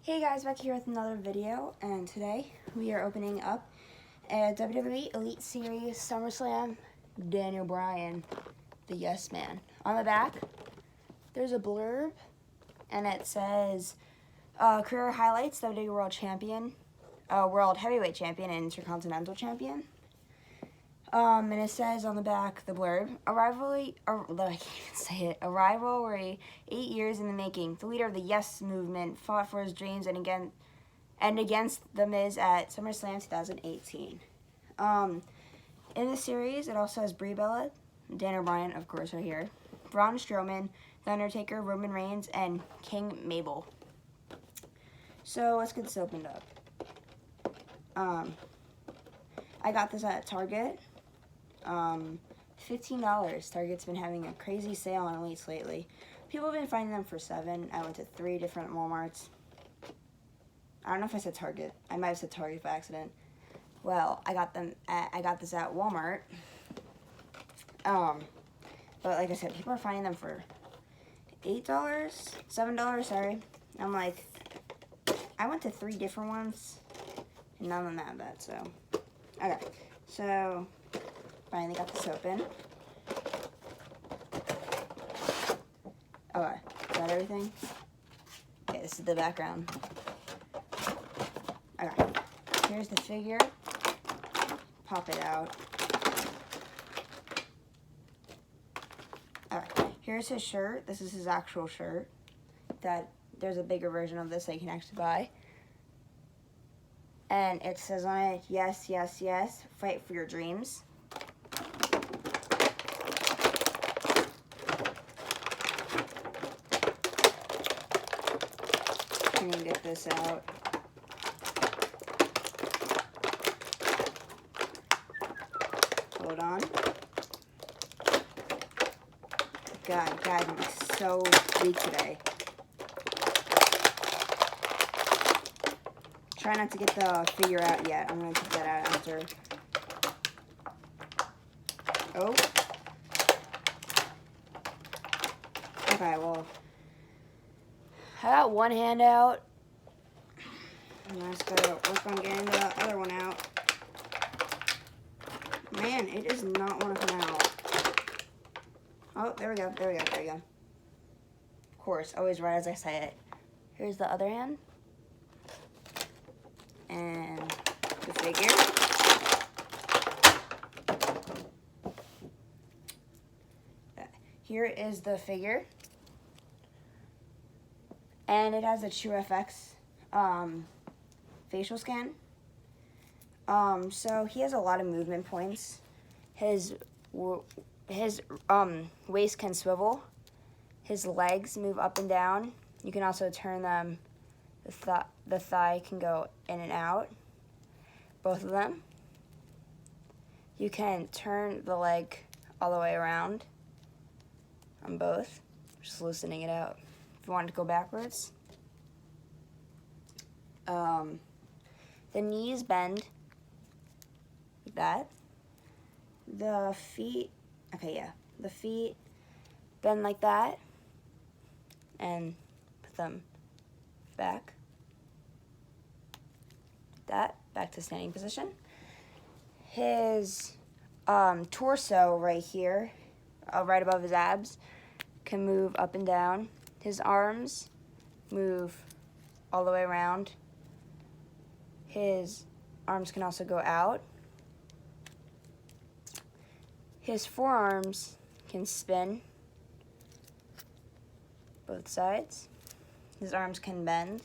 Hey guys, back here with another video, and today we are opening up a WWE Elite Series SummerSlam Daniel Bryan, the Yes Man. On the back, there's a blurb, and it says, career highlights, WWE World Champion, World Heavyweight Champion, and Intercontinental Champion. And it says on the back, the blurb, I can't even say it, a rivalry 8 years in the making. The leader of the Yes Movement fought for his dreams and against The Miz at SummerSlam 2018. In the series, it also has Brie Bella, Daniel Bryan, of course, right here, Braun Strowman, The Undertaker, Roman Reigns, and King Mabel. So let's get this opened up. I got this at Target. $15. Target's been having a crazy sale on Elites lately. People have been finding them for $7. I went to 3 different Walmarts. I don't know if I said Target. I might have said Target by accident. Well, I got this at Walmart. But like I said, people are finding them for $8, $7, sorry. I'm like, I went to 3 different ones, and none of them had that, so. Okay, so finally got this open. Okay, is that everything? Okay, this is the background. Okay, here's the figure. Pop it out. Alright, here's his shirt. This is his actual shirt. There's a bigger version of this that you can actually buy. And it says on it, yes, yes, yes, fight for your dreams. Can you get this out? Hold on. God, guys, I'm so weak today. Try not to get the figure out yet. I'm going to take that out after. Oh. Okay, well, I got one hand out. And I just gotta work on getting the other one out. Man, it does not want to come out. Oh, there we go, there we go, there we go. Of course, always right as I say it. Here's the other hand. And the figure. Here is the figure. And it has a TrueFX facial scan. So he has a lot of movement points. His waist can swivel. His legs move up and down. You can also turn them. The thigh can go in and out, both of them. You can turn the leg all the way around on both, just loosening it out. If you want to go backwards. The knees bend like that. The feet, okay, yeah, the feet bend like that, and put them back. Back to standing position. His torso right here, right above his abs, can move up and down. His arms move all the way around. His arms can also go out. His forearms can spin both sides. His arms can bend.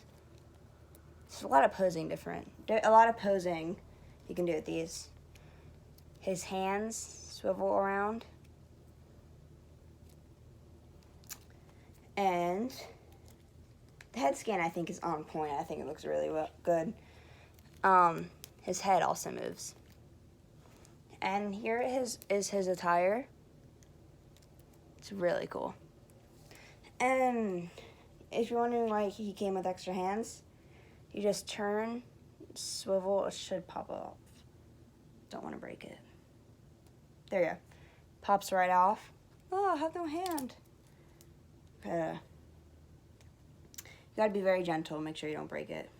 There's a lot of posing you can do with these. His hands swivel around. And the head scan, I think, is on point. I think it looks really good. His head also moves. And here is his attire. It's really cool. And if you're wondering why he came with extra hands, you just turn, swivel, it should pop off. Don't want to break it. There you go. Pops right off. Oh, I have no hand. You gotta be very gentle, make sure you don't break it.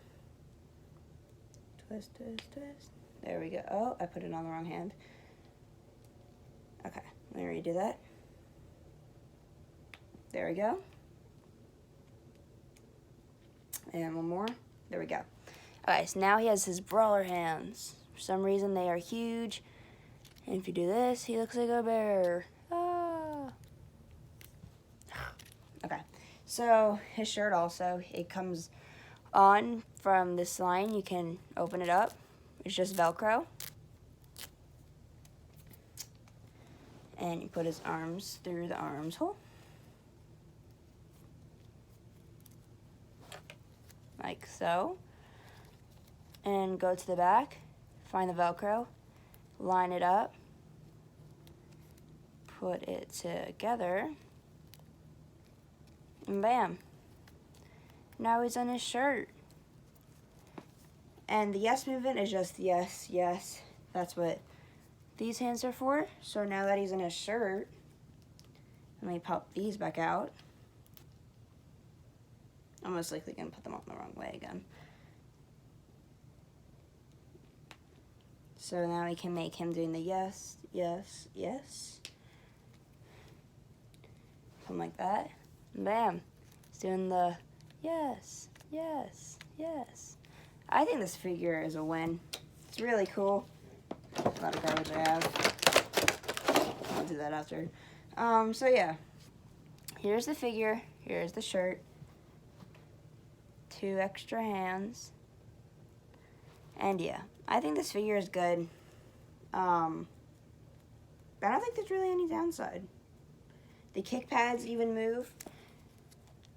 Twist, twist, twist. There we go. Oh, I put it on the wrong hand. Okay, let me redo that. There we go. And one more. There we go. Okay, so now he has his brawler hands. For some reason, they are huge. And if you do this, he looks like a bear. Ah. Okay, so his shirt also, it comes on from this line. You can open it up. It's just Velcro. And you put his arms through the arms hole. Like so. And go to the back, find the Velcro, line it up, put it together, and bam. Now he's on his shirt. And the yes movement is just yes, yes. That's what these hands are for. So now that he's in his shirt, let me pop these back out. I'm most likely gonna put them on the wrong way again. So now we can make him doing the yes, yes, yes. Something like that. And bam. He's doing the yes, yes, yes. I think this figure is a win. It's really cool. A lot of garbage I have. I'll do that after. So yeah. Here's the figure. Here's the shirt. 2 extra hands. And yeah, I think this figure is good. I don't think there's really any downside. The kick pads even move.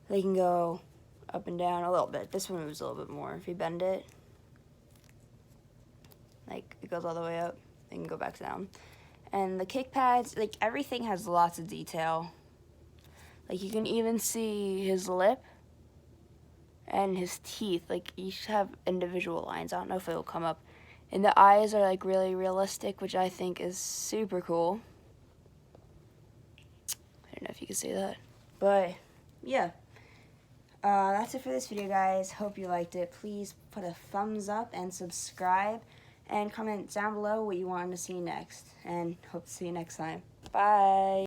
They can go up and down a little bit. This one moves a little bit more. If you bend it, like it goes all the way up, it can go back down. And the kick pads, like everything has lots of detail. Like you can even see his lip and his teeth, like each have individual lines. I don't know if it'll come up. And the eyes are like really realistic, which I think is super cool. I don't know if you can see that. But yeah, that's it for this video, guys. Hope you liked it. Please put a thumbs up and subscribe. And comment down below what you want to see next. And hope to see you next time. Bye.